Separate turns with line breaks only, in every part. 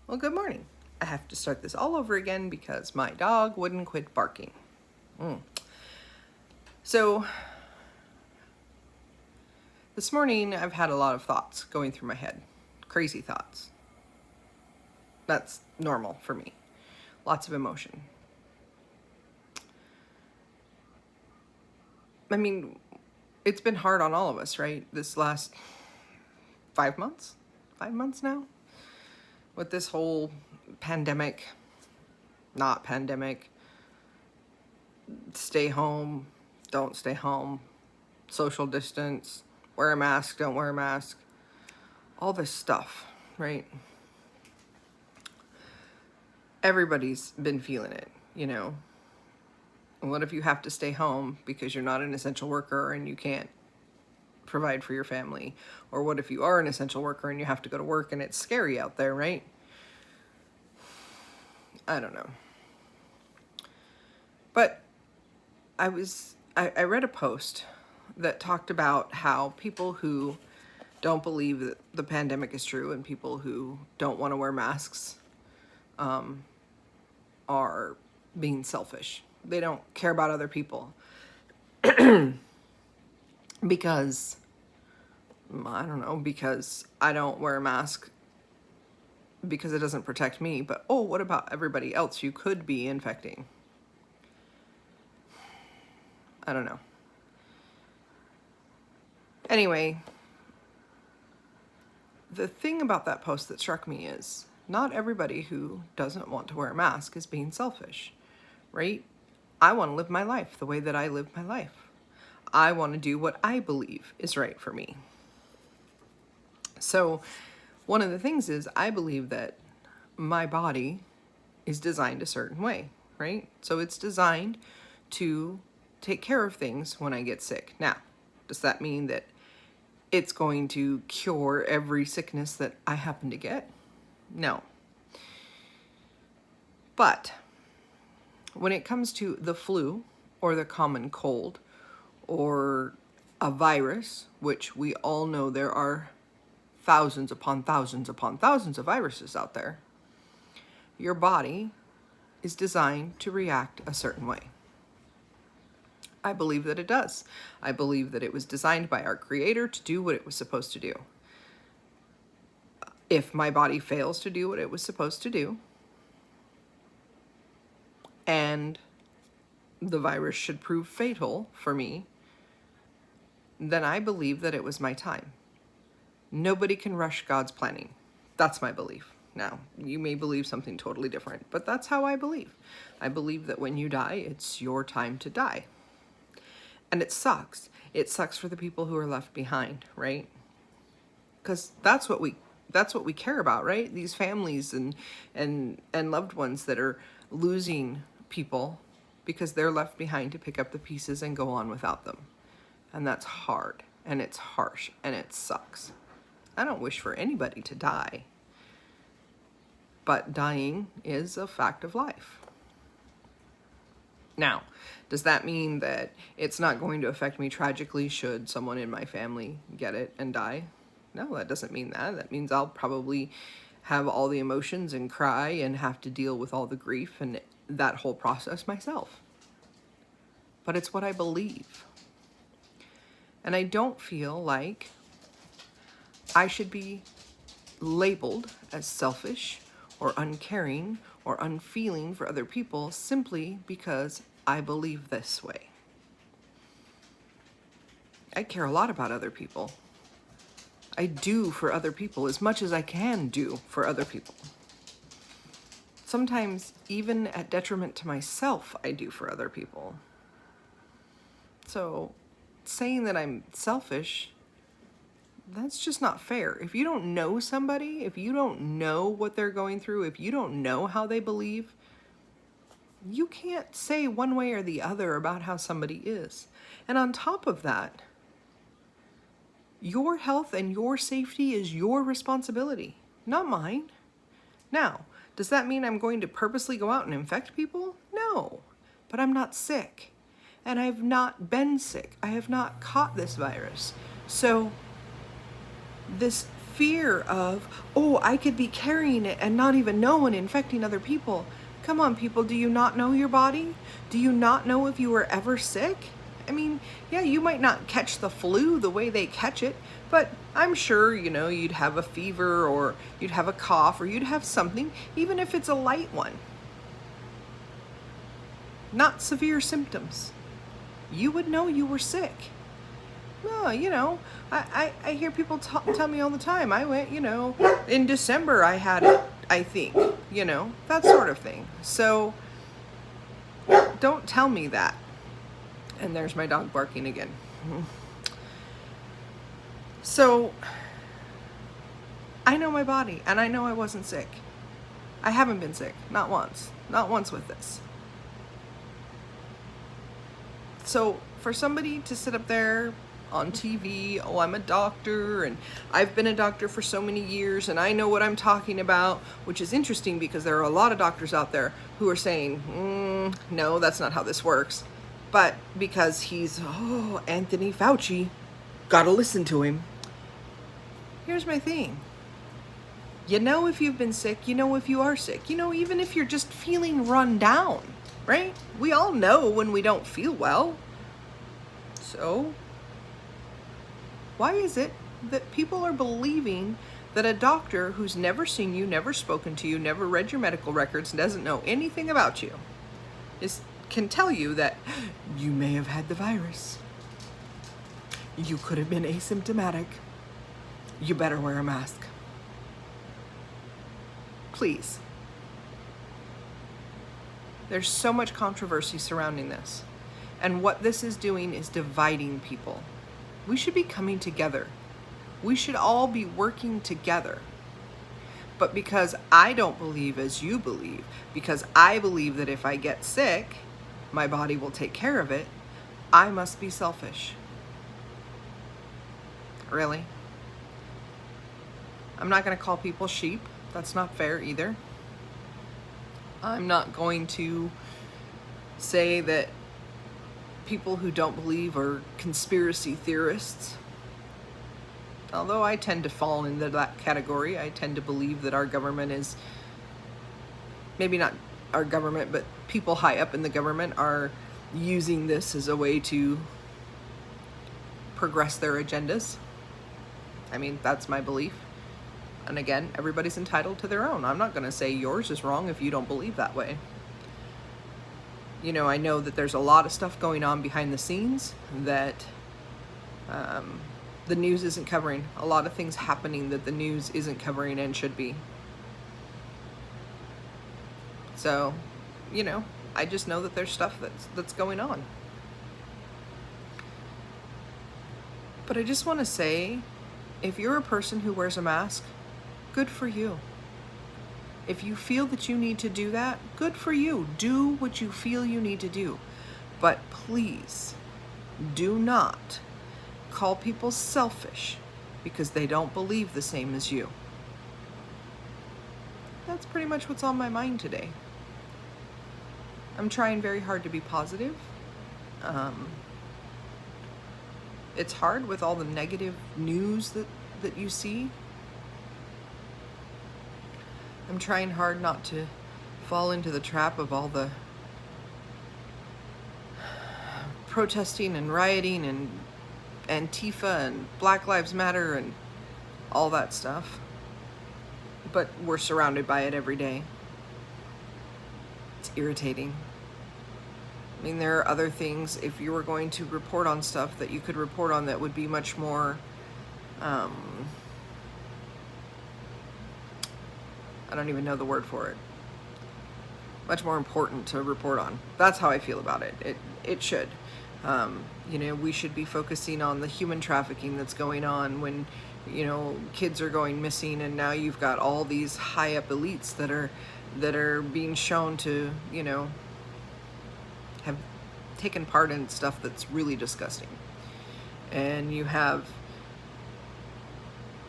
Well, good morning. I have to start this all over again because my dog wouldn't quit barking. So, this morning I've had a lot of thoughts going through my head. Crazy thoughts. That's normal for me. Lots of emotion. I mean, it's been hard on all of us, right? This last 5 months? 5 months now? With this whole pandemic, not pandemic, stay home, don't stay home, social distance, wear a mask, don't wear a mask, all this stuff, right? Everybody's been feeling it, you know. What if you have to stay home because you're not an essential worker and you can't provide for your family? Or what if you are an essential worker and you have to go to work and it's scary out there, right? I don't know. But I read a post that talked about how people who don't believe that the pandemic is true and people who don't want to wear masks are being selfish. They don't care about other people because, I don't know, because I don't wear a mask because it doesn't protect me. But, oh, what about everybody else you could be infecting? I don't know. Anyway, the thing about that post that struck me is not everybody who doesn't want to wear a mask is being selfish, right? I want to live my life the way that I live my life. I want to do what I believe is right for me. So, one of the things is I believe that my body is designed a certain way, right? So it's designed to take care of things when I get sick. Now, does that mean that it's going to cure every sickness that I happen to get? No. But when it comes to the flu or the common cold or a virus, which we all know there are thousands upon thousands upon thousands of viruses out there, your body is designed to react a certain way. I believe that it does. I believe that it was designed by our Creator to do what it was supposed to do. If my body fails to do what it was supposed to do, and the virus should prove fatal for me, then I believe that it was my time. Nobody can rush God's planning. That's my belief. Now, you may believe something totally different, but that's how I believe. I believe that when you die, it's your time to die. And it sucks. It sucks for the people who are left behind, right? Because that's what we care about, right? These families and loved ones that are losing people because they're left behind to pick up the pieces and go on without them. And that's hard, and it's harsh, and it sucks. I don't wish for anybody to die, but dying is a fact of life. Now, does that mean that it's not going to affect me tragically should someone in my family get it and die? No, that doesn't mean that. That means I'll probably have all the emotions and cry and have to deal with all the grief and that whole process myself. But it's what I believe. And I don't feel like I should be labeled as selfish or uncaring or unfeeling for other people simply because I believe this way. I care a lot about other people. I do for other people as much as I can do for other people. Sometimes, even at detriment to myself, I do for other people. So, saying that I'm selfish, that's just not fair. If you don't know somebody, if you don't know what they're going through, if you don't know how they believe, you can't say one way or the other about how somebody is. And on top of that, your health and your safety is your responsibility, not mine. Now, does that mean I'm going to purposely go out and infect people? No, but I'm not sick. And I've not been sick. I have not caught this virus. So this fear of, oh, I could be carrying it and not even know and infecting other people. Come on, people, do you not know your body? Do you not know if you were ever sick? I mean, yeah, you might not catch the flu the way they catch it, but I'm sure, you'd have a fever or you'd have a cough or you'd have something, even if it's a light one. Not severe symptoms. You would know you were sick. Well, I hear people tell me all the time, I went, in December I had it, I think, that sort of thing. So don't tell me that. And there's my dog barking again. So I know my body, and I know I wasn't sick. I haven't been sick, not once with this. So for somebody to sit up there on TV, oh, I'm a doctor and I've been a doctor for so many years and I know what I'm talking about, which is interesting because there are a lot of doctors out there who are saying, no, that's not how this works. But because he's, Anthony Fauci, gotta listen to him. Here's my thing. If you've been sick, if you are sick, even if you're just feeling run down, right? We all know when we don't feel well. So why is it that people are believing that a doctor who's never seen you, never spoken to you, never read your medical records, doesn't know anything about you, can tell you that you may have had the virus? You could have been asymptomatic. You better wear a mask. Please. There's so much controversy surrounding this. And what this is doing is dividing people. We should be coming together. We should all be working together. But because I don't believe as you believe, because I believe that if I get sick, my body will take care of it, I must be selfish. Really? I'm not going to call people sheep. That's not fair either. I'm not going to say that people who don't believe are conspiracy theorists. Although I tend to fall into that category. I tend to believe that our government is, maybe not our government, but people high up in the government are using this as a way to progress their agendas. I mean, that's my belief. And again, everybody's entitled to their own. I'm not going to say yours is wrong if you don't believe that way. I know that there's a lot of stuff going on behind the scenes that the news isn't covering. A lot of things happening that the news isn't covering and should be. So, I just know that there's stuff that's going on. But I just want to say, if you're a person who wears a mask, good for you. If you feel that you need to do that, good for you. Do what you feel you need to do. But please, do not call people selfish because they don't believe the same as you. That's pretty much what's on my mind today. I'm trying very hard to be positive. It's hard with all the negative news that you see. I'm trying hard not to fall into the trap of all the protesting and rioting and Antifa and Black Lives Matter and all that stuff. But we're surrounded by it every day. It's irritating. I mean, there are other things, if you were going to report on stuff that you could report on that would be much more, I don't even know the word for it. Much more important to report on. That's how I feel about it. It should. We should be focusing on the human trafficking that's going on when, kids are going missing, and now you've got all these high up elites that are being shown to, have taken part in stuff that's really disgusting. And you have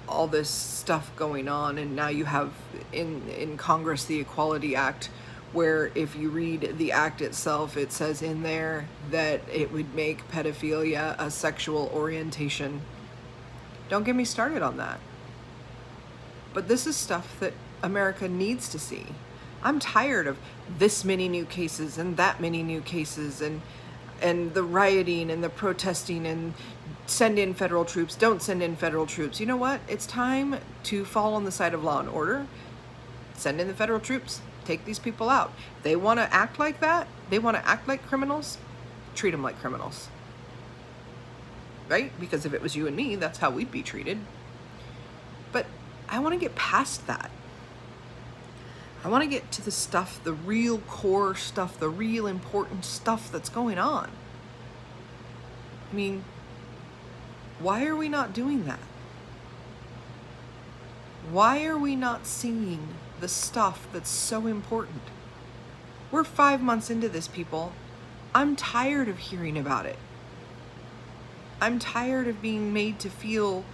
all this stuff going on, and now you have in Congress the Equality Act, where if you read the act itself, it says in there that it would make pedophilia a sexual orientation. Don't get me started on that. But this is stuff that America needs to see. I'm tired of this many new cases and that many new cases and the rioting and the protesting and send in federal troops, don't send in federal troops. You know what? It's time to fall on the side of law and order. Send in the federal troops. Take these people out. They want to act like that. They want to act like criminals. Treat them like criminals. Right? Because if it was you and me, that's how we'd be treated. But I want to get past that. I want to get to the stuff, the real core stuff, the real important stuff that's going on. I mean, why are we not doing that? Why are we not seeing the stuff that's so important? We're 5 months into this, people. I'm tired of hearing about it. I'm tired of being made to feel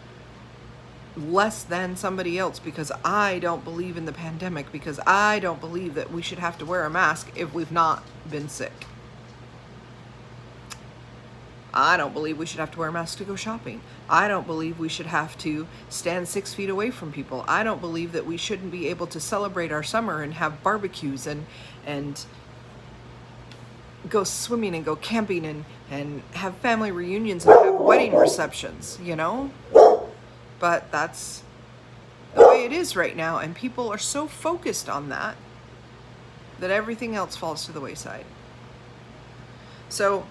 less than somebody else because I don't believe in the pandemic, because I don't believe that we should have to wear a mask if we've not been sick. I don't believe we should have to wear a mask to go shopping. I don't believe we should have to stand 6 feet away from people. I don't believe that we shouldn't be able to celebrate our summer and have barbecues and go swimming and go camping and have family reunions and have wedding receptions, you know? But that's the way it is right now, and people are so focused on that everything else falls to the wayside. So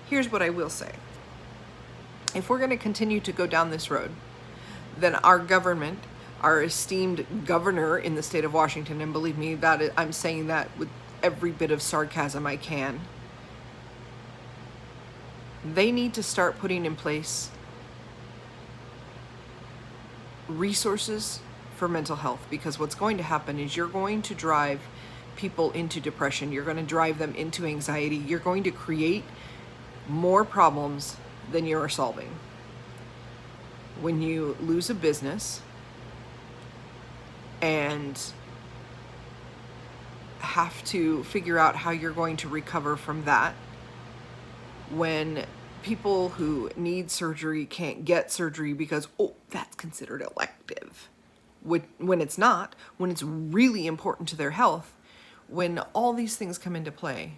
here's what I will say. If we're going to continue to go down this road, then our government, our esteemed governor in the state of Washington, and believe me, I'm saying that with every bit of sarcasm I can, they need to start putting in place resources for mental health, because what's going to happen is you're going to drive people into depression. You're going to drive them into anxiety. You're going to create more problems than you are solving. When you lose a business and have to figure out how you're going to recover from that, when people who need surgery can't get surgery because, that's considered elective, when it's not, when it's really important to their health, when all these things come into play,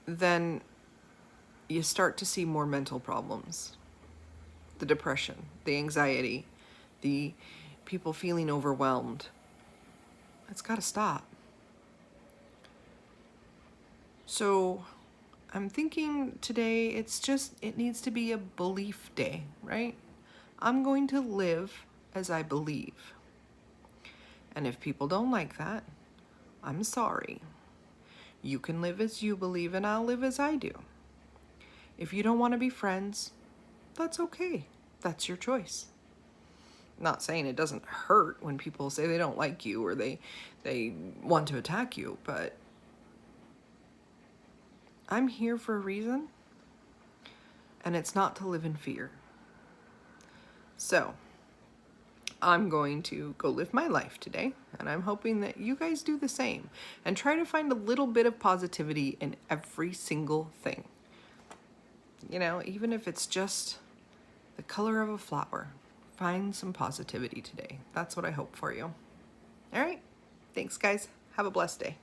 then you start to see more mental problems. The depression, the anxiety, the people feeling overwhelmed. It's got to stop. So I'm thinking today it needs to be a belief day, right? I'm going to live as I believe. And if people don't like that, I'm sorry. You can live as you believe and I'll live as I do. If you don't want to be friends, that's okay. That's your choice. Not saying it doesn't hurt when people say they don't like you or they want to attack you, but I'm here for a reason, and it's not to live in fear. So I'm going to go live my life today, and I'm hoping that you guys do the same and try to find a little bit of positivity in every single thing. You know, even if it's just the color of a flower, find some positivity today. That's what I hope for you. All right. Thanks, guys. Have a blessed day.